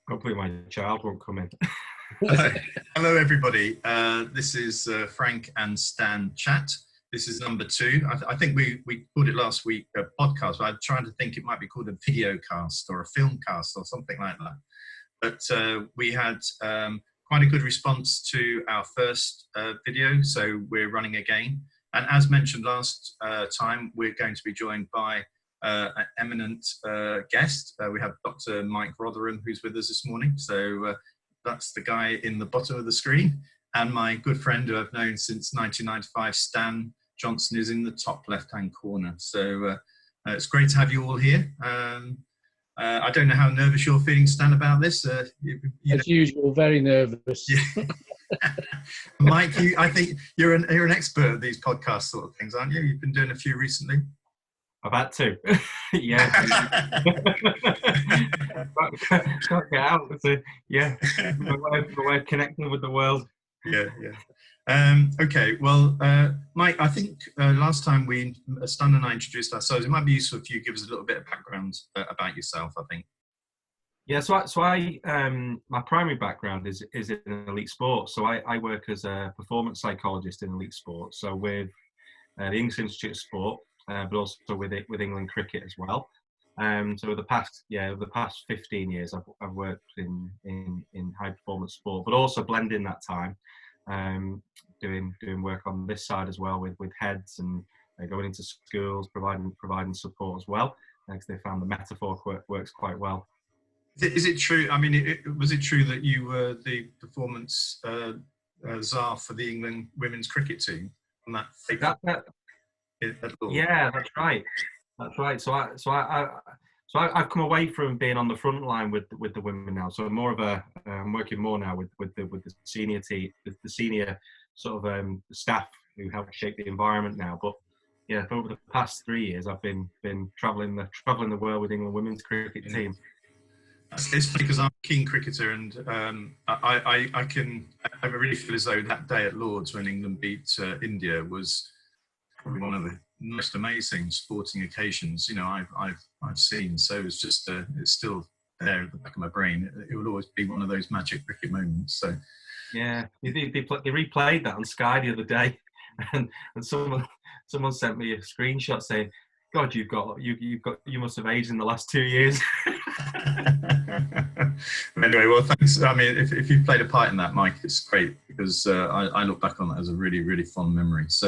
Hopefully my child won't come in. Hello, everybody. This is Frank and Stan Chat. This is number 2. I think we called it last week a podcast, but I'm trying to think it might be called a video cast or a film cast or something like that. But we had quite a good response to our first video, so we're running again. And as mentioned last time, we're going to be joined by an eminent guest. We have Dr. Mike Rotheram, who's with us this morning. So that's the guy in the bottom of the screen. And my good friend who I've known since 1995, Stan Johnson, is in the top left-hand corner. So it's great to have you all here. I don't know how nervous you're feeling, Stan, about this. As usual, very nervous. Yeah. Mike, I think you're an expert at these podcast sort of things, aren't you? You've been doing a few recently. I've had to. Yeah. Can't get out. Yeah. My way of connecting with the world. Yeah. Okay, well, Mike, I think last time Stan and I introduced ourselves, it might be useful if you give us a little bit of background about yourself, I think. Yeah, so I my primary background is in elite sports. So I work as a performance psychologist in elite sports. So with the English Institute of Sport, but also with England cricket as well. So the past 15 years, I've worked in high performance sport, but also blending that time, doing work on this side as well with heads and going into schools, providing support as well, because they found the metaphor works quite well. Is it true? I mean, was it true that you were the performance czar for the England women's cricket team on that? Yeah, that's right. That's right. So I've come away from being on the front line with the women now. So I'm working more now with the senior team, the senior sort of staff who help shape the environment now. But yeah, for over the past 3 years, I've been traveling the world with England women's cricket team. It's funny because I'm a keen cricketer, and I really feel as though that day at Lord's when England beat India was probably one of the most amazing sporting occasions I've seen. So it's just it's still there at the back of my brain. It will always be one of those magic cricket moments. So yeah, they replayed that on Sky the other day, and someone sent me a screenshot saying, "God, you must have aged in the last 2 years." Anyway, well, thanks. I mean, if you've played a part in that, Mike, it's great because I look back on that as a really, really fond memory. So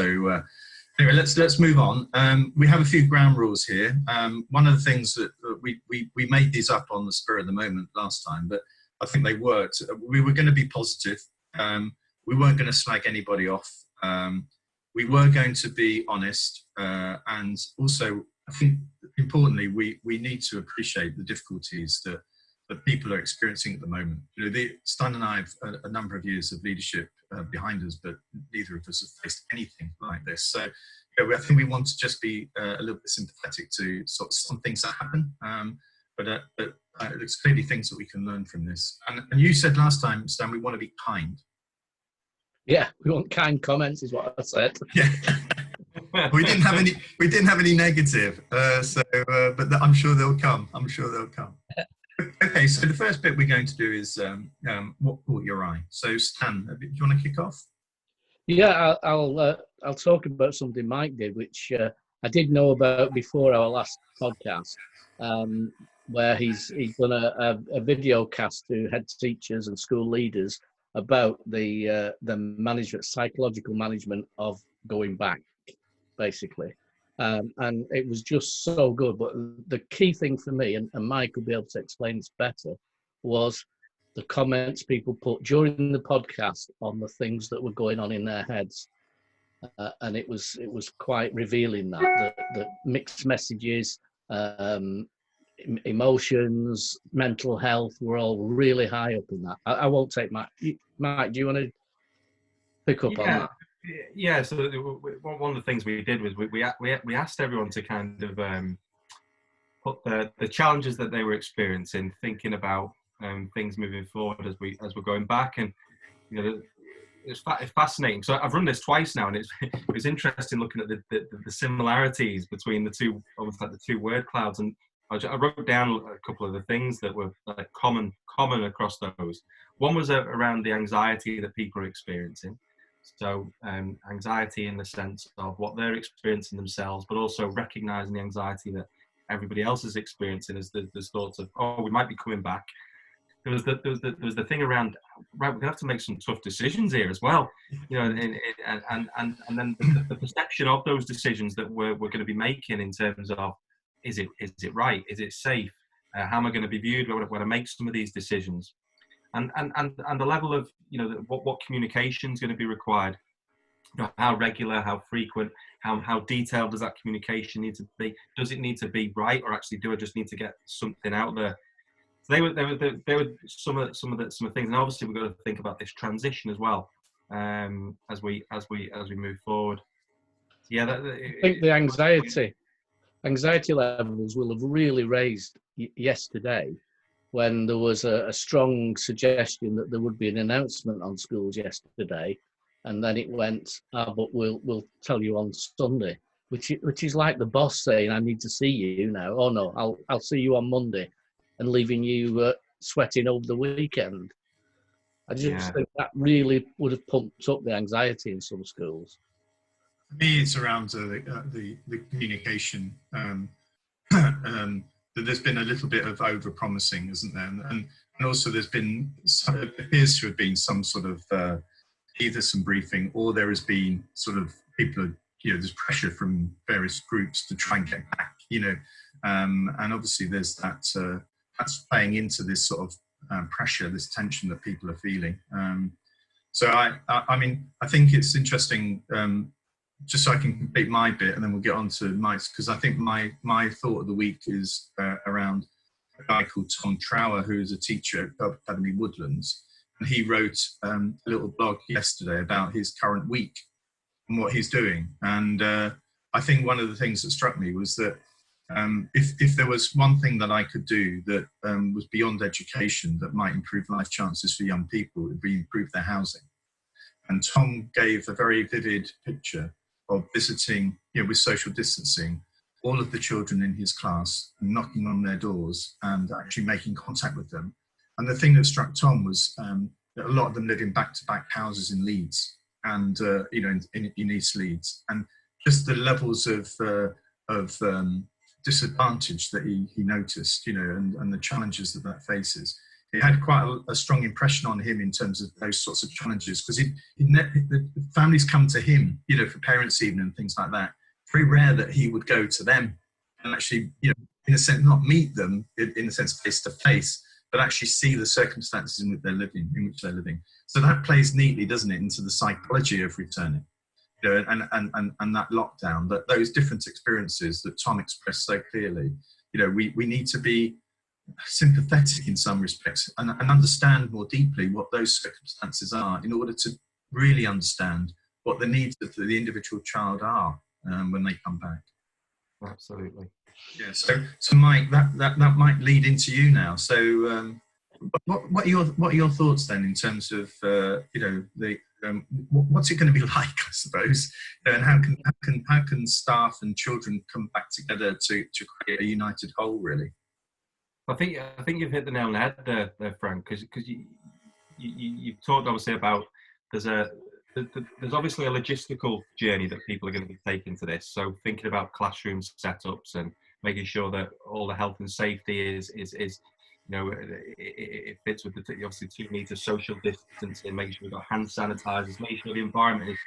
anyway, let's move on. We have a few ground rules here. One of the things that we made these up on the spur of the moment last time, but I think they worked. We were going to be positive. We weren't going to slag anybody off. We were going to be honest, and also I think importantly we need to appreciate the difficulties that people are experiencing at the moment. Stan and I have a number of years of leadership behind us, but neither of us have faced anything like this. So I think we want to just be a little bit sympathetic to sort of some things that happen, but there's clearly things that we can learn from this. And you said last time, Stan, we want to be kind. Yeah, we want kind comments, is what I said. Yeah. We didn't have any negative, but I'm sure they'll come. Okay, so the first bit we're going to do is what caught your eye. So Stan, do you want to kick off? Yeah, I'll talk about something Mike did, which I did know about before our last podcast, where he's done a video cast to head teachers and school leaders about the psychological management of going back, basically. And it was just so good. But the key thing for me, and Mike will be able to explain this better, was the comments people put during the podcast on the things that were going on in their heads. And it was quite revealing that the mixed messages, emotions, mental health were all really high up in that. I won't take Mike. Mike, do you want to pick up on that? Yeah, so one of the things we did was we asked everyone to kind of put the challenges that they were experiencing, thinking about things moving forward as we're going back, and it's fascinating. So I've run this twice now, and it was interesting looking at the similarities between the two, almost like the two word clouds, and I wrote down a couple of the things that were common across those. One was around the anxiety that people are experiencing. So anxiety in the sense of what they're experiencing themselves, but also recognizing the anxiety that everybody else is experiencing as there's thoughts of, oh, we might be coming back. There was the thing around, right, we're gonna have to make some tough decisions here as well, you know, and then the perception of those decisions that we're going to be making in terms of, is it right, is it safe, how am I going to be viewed when I make some of these decisions, and the level of, you know, what communication is going to be required, you know, how regular, how frequent, how detailed does that communication need to be? Does it need to be right, or actually do I just need to get something out there? So they were some of the things, and obviously we've got to think about this transition as well, as we move forward. Yeah, I think the anxiety levels will have really raised yesterday, when there was a strong suggestion that there would be an announcement on schools yesterday, and then it went, but we'll tell you on Sunday, which is like the boss saying, I need to see you now. Oh no, I'll see you on Monday, and leaving you sweating over the weekend. I just think that really would have pumped up the anxiety in some schools. For me, it's around the communication. That there's been a little bit of over-promising, isn't there? And also there's been, it appears to have been some sort of either some briefing, or there has been sort of people, you know, there's pressure from various groups to try and get back, you know, and obviously there's that's playing into this sort of pressure, this tension that people are feeling. So I mean, I think it's interesting, just so I can complete my bit, and then we'll get on to Mike's, because I think my thought of the week is around a guy called Tom Trower, who is a teacher at Gulf Academy Woodlands, and he wrote a little blog yesterday about his current week and what he's doing. And I think one of the things that struck me was that if there was one thing that I could do that was beyond education that might improve life chances for young people, it would be improve their housing. And Tom gave a very vivid picture of visiting, you know, with social distancing, all of the children in his class, and knocking on their doors and actually making contact with them. And the thing that struck Tom was that a lot of them live in back-to-back houses in Leeds, and you know, in East Leeds, and just the levels of disadvantage that he noticed, you know, and the challenges that faces. It had quite a strong impression on him in terms of those sorts of challenges, because the families come to him, you know, for parents' evening and things like that. Very rare that he would go to them and actually, you know, in a sense, not meet them in a sense face to face, but actually see the circumstances in which they're living. So that plays neatly, doesn't it, into the psychology of returning, you know, and that lockdown, that those different experiences that Tom expressed so clearly. You know, we need to be sympathetic in some respects and understand more deeply what those circumstances are, in order to really understand what the needs of the individual child are when they come back. Absolutely. Yeah. So Mike, that might lead into you now. So what are your thoughts then in terms of you know, the what's it going to be like, I suppose, and how can staff and children come back together to create a united whole, really? I think you've hit the nail on the head there, Frank, because you've talked obviously about there's obviously a logistical journey that people are going to be taking to this. So thinking about classroom setups and making sure that all the health and safety is you know, it fits with the obviously 2 meters social distancing, making sure we've got hand sanitizers, making sure the environment is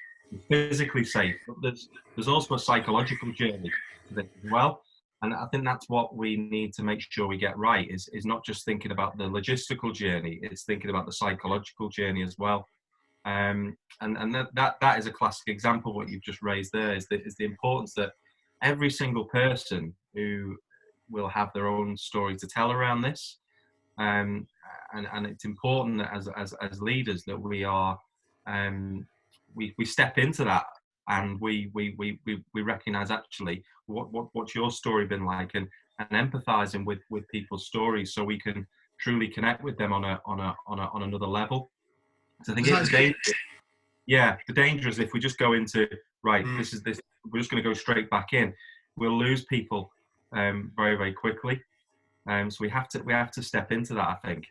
physically safe. But there's also a psychological journey to this as well. And I think that's what we need to make sure we get right, is not just thinking about the logistical journey, it's thinking about the psychological journey as well. And that is a classic example. What you've just raised there is the importance that every single person who will have their own story to tell around this. And it's important that as leaders that we are, we step into that, and we recognise actually what's your story been like, and empathising with people's stories, so we can truly connect with them on another level. So I think it's dangerous. Yeah, the danger is if we just go into this, we're just going to go straight back in. We'll lose people very, very quickly. So we have to step into that, I think.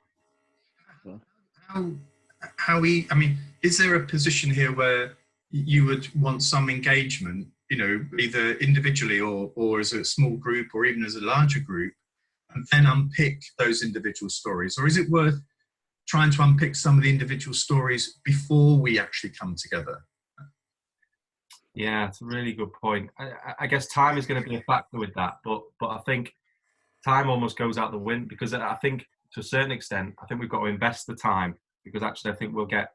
I mean, is there a position here where you would want some engagement, either individually or as a small group or even as a larger group, and then unpick those individual stories? Or is it worth trying to unpick some of the individual stories before we actually come together? Yeah, it's a really good point. I guess time is going to be a factor with that, but I think time almost goes out the window, because I think to a certain extent, I think we've got to invest the time, because actually I think we'll get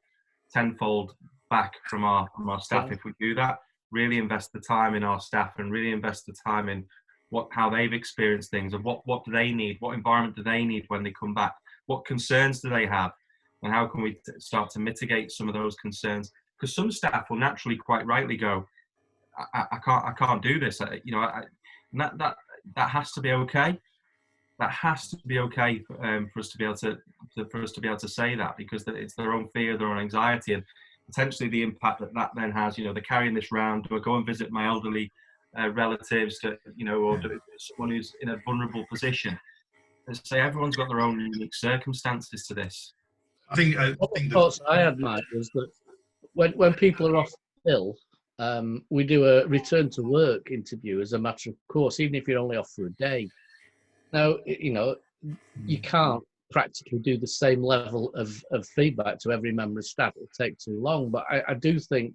tenfold back from our staff if we do that. Really invest the time in our staff and really invest the time in how they've experienced things, and what do they need, what environment do they need when they come back, what concerns do they have, and how can we start to mitigate some of those concerns. Because some staff will naturally, quite rightly, go, I can't do this. That has to be okay. That has to be okay for us to be able to say that, because it's their own fear, their own anxiety, and potentially the impact that then has. They're carrying this round. Do I go and visit my elderly relatives, or someone who's in a vulnerable position? As I say, everyone's got their own unique circumstances to this. I think the thoughts I had, Mike, was that when people are off ill, we do a return to work interview as a matter of course, even if you're only off for a day. Now, you can't practically do the same level of feedback to every member of staff. It'll take too long. But I do think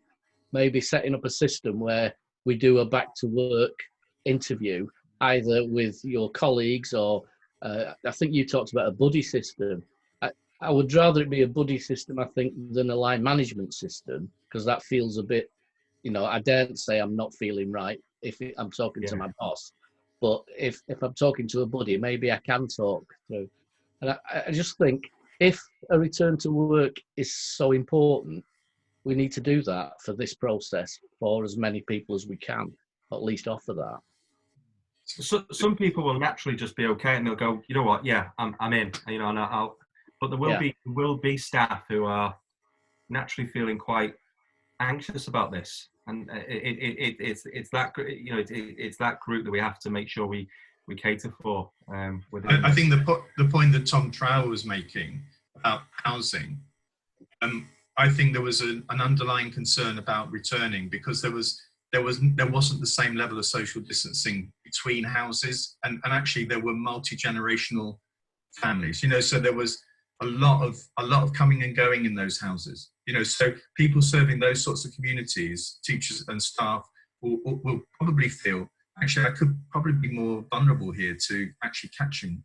maybe setting up a system where we do a back to work interview, either with your colleagues or I think you talked about a buddy system. I would rather it be a buddy system, I think, than a line management system, because that feels a bit, I daren't say I'm not feeling right if I'm talking to my boss. But if I'm talking to a buddy, maybe I can talk through. And I just think if a return to work is so important, we need to do that for this process for as many people as we can, at least offer that. So some people will naturally just be okay, and they'll go, you know what, yeah, I'm in, and I'll. But there will be staff who are naturally feeling quite anxious about this, and it's that group that we have to make sure we cater for. I think the point that Tom Trower was making about housing, I think there was an underlying concern about returning, because there wasn't the same level of social distancing between houses, and actually there were multi-generational families, so there was a lot of coming and going in those houses, so people serving those sorts of communities, teachers and staff, will probably feel, actually, I could probably be more vulnerable here to actually catching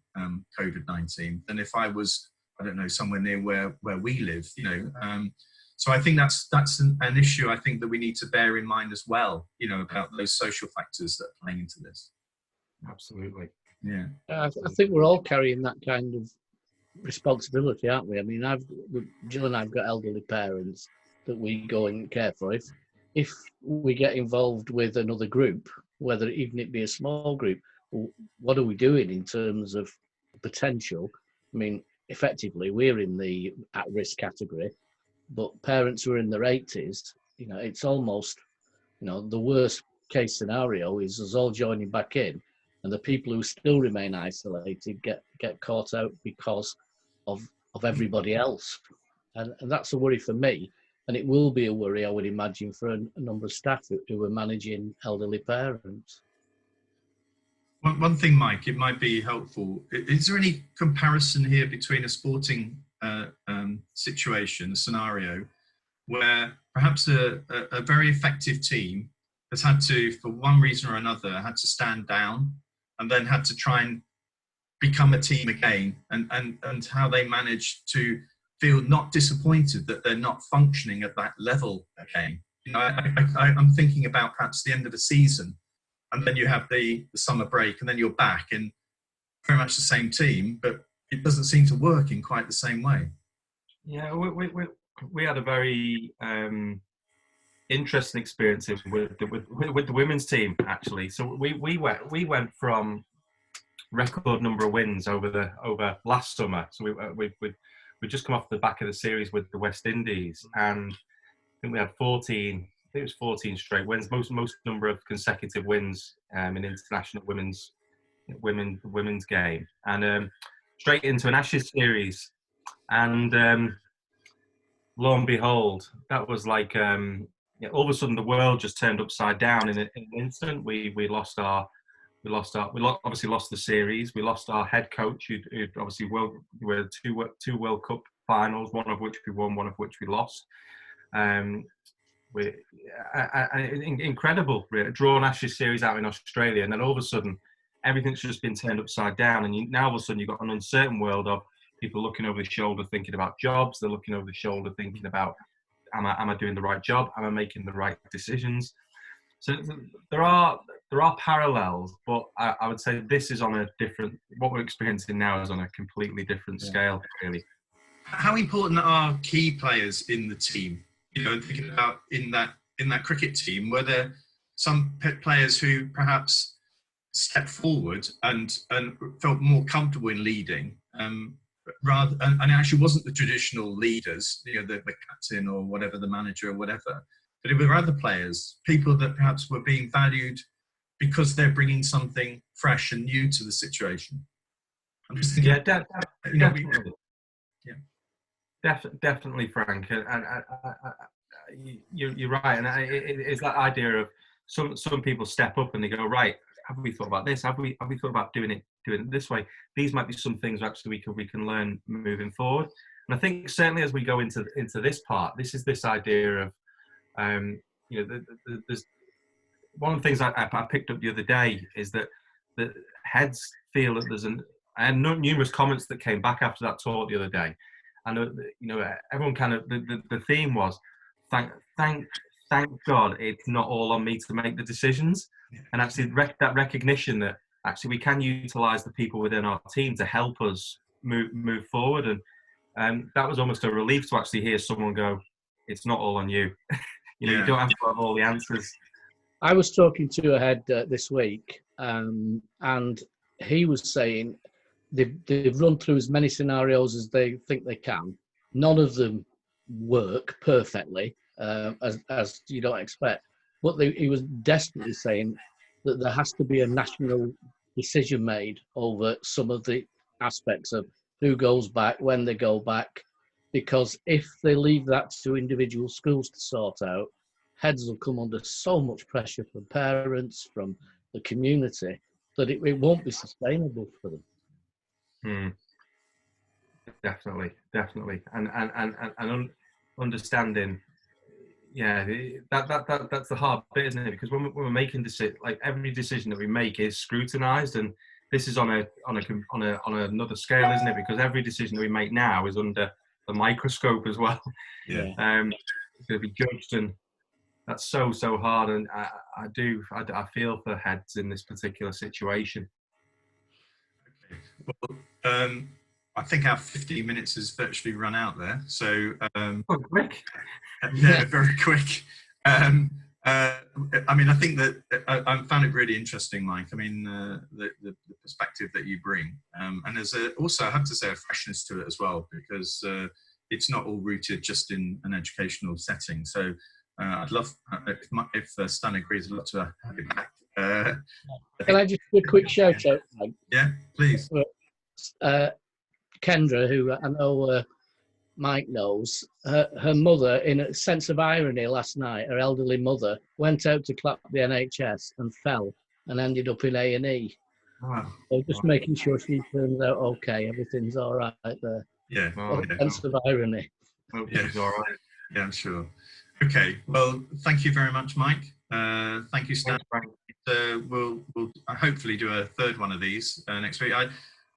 COVID-19 than if I was, I don't know, somewhere near where we live, So I think that's an issue, I think, that we need to bear in mind as well, about those social factors that are playing into this. Absolutely. Yeah. I think we're all carrying that kind of responsibility, aren't we? I mean, Jill and I've got elderly parents that we go and care for. If we get involved with another group, whether even it be a small group, what are we doing in terms of potential? I mean, effectively, we're in the at-risk category, but parents who are in their 80s, it's almost, the worst case scenario is us all joining back in, and the people who still remain isolated get caught out because of everybody else. And that's a worry for me. And it will be a worry, I would imagine, for a number of staff who are managing elderly parents. One thing, Mike, it might be helpful. Is there any comparison here between a sporting situation, a scenario, where perhaps a very effective team has had to, for one reason or another, had to stand down and then had to try and become a team again, and how they manage to feel not disappointed that they're not functioning at that level again? I'm thinking about perhaps the end of a season, and then you have the summer break, and then you're back in very much the same team, but it doesn't seem to work in quite the same way. Yeah, we had a very interesting experience with the women's team, actually. So we went from record number of wins over last summer. So we just come off the back of the series with the West Indies, and I think we had 14 straight wins, most number of consecutive wins in international women's women's game, and straight into an Ashes series, and lo and behold, that was like all of a sudden the world just turned upside down in an instant. We obviously lost the series. We lost our head coach, who'd obviously were two World Cup finals, one of which we won, one of which we lost. Incredible, really. Drawn Ashes series out in Australia, and then all of a sudden everything's just been turned upside down, and now all of a sudden you've got an uncertain world of people looking over the shoulder thinking about jobs. They're looking over the shoulder thinking about, am I doing the right job? Am I making the right decisions? So there are parallels, but I would say this is on a different, what we're experiencing now is on a completely different scale, really. How important are key players in the team? You know, thinking about in that cricket team, were there some players who perhaps stepped forward and felt more comfortable in leading, rather, and it actually wasn't the traditional leaders, you know, the captain or whatever, the manager or whatever, but it were other players, people that perhaps were being valued because they're bringing something fresh and new to the situation. I'm just thinking, definitely. Definitely, Frank, and you're right, and it's that idea of some people step up and they go, right, have we thought about this? Have we thought about doing it this way? These might be some things actually we can learn moving forward. And I think certainly as we go into this part, this is this idea of there's one of the things I picked up the other day is that the heads feel that and numerous comments that came back after that talk the other day. And everyone kind of the theme was thank God it's not all on me to make the decisions, and actually that recognition that actually we can utilize the people within our team to help us move forward, and that was almost a relief to actually hear someone go, it's not all on you. You don't have to have all the answers. I was talking to a head this week, and he was saying they've run through as many scenarios as they think they can. None of them work perfectly, as you don't expect. But he was desperately saying that there has to be a national decision made over some of the aspects of who goes back, when they go back, because if they leave that to individual schools to sort out, heads will come under so much pressure from parents, from the community, that it won't be sustainable for them. Definitely, and understanding, that's the hard bit, isn't it? Because when we're making decisions, like every decision that we make is scrutinised, and this is on another scale, isn't it? Because every decision that we make now is under the microscope as well. Yeah. It's going to be judged, and that's so hard. And I feel for heads in this particular situation. Okay. Well, I think our 15 minutes has virtually run out there. So, quick. Yeah, very quick. I mean, I think that I found it really interesting, Mike. I mean, the perspective that you bring, and there's also, I have to say, a freshness to it as well, because it's not all rooted just in an educational setting. So, I'd love if Stan agrees, I'd love to have you back. Can I just do a quick shout out, Mike? Yeah, please. Kendra, who I know Mike knows, her mother, in a sense of irony last night, her elderly mother, went out to clap the NHS and fell and ended up in A&E. Wow. So just making sure she turns out okay, everything's all right there. Yeah. Sense of irony. Well, yeah, all right. Yeah, I'm sure. Okay. Well, thank you very much, Mike. Thank you, Stan. We'll hopefully do a third one of these next week.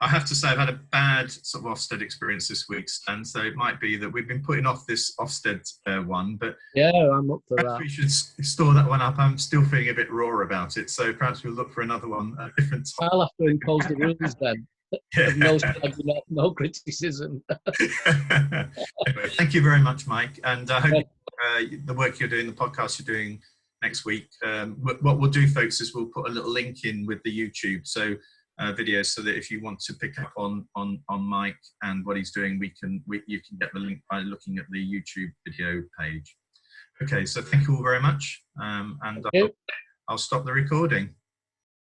I have to say I've had a bad sort of Ofsted experience this week, Stan, so it might be that we've been putting off this Ofsted one, but yeah, I'm up for that. We should store that one up. I'm still feeling a bit raw about it, so perhaps we'll look for another one at a different time. I'll have to impose the rules then. Yeah. No criticism. Anyway, thank you very much, Mike, and I hope the work you're doing, the podcast you're doing next week, what we'll do, folks, is we'll put a little link in with the YouTube, so videos, so that if you want to pick up on Mike and what he's doing, you can get the link by looking at the YouTube video page. Okay, so thank you all very much, and I'll stop the recording.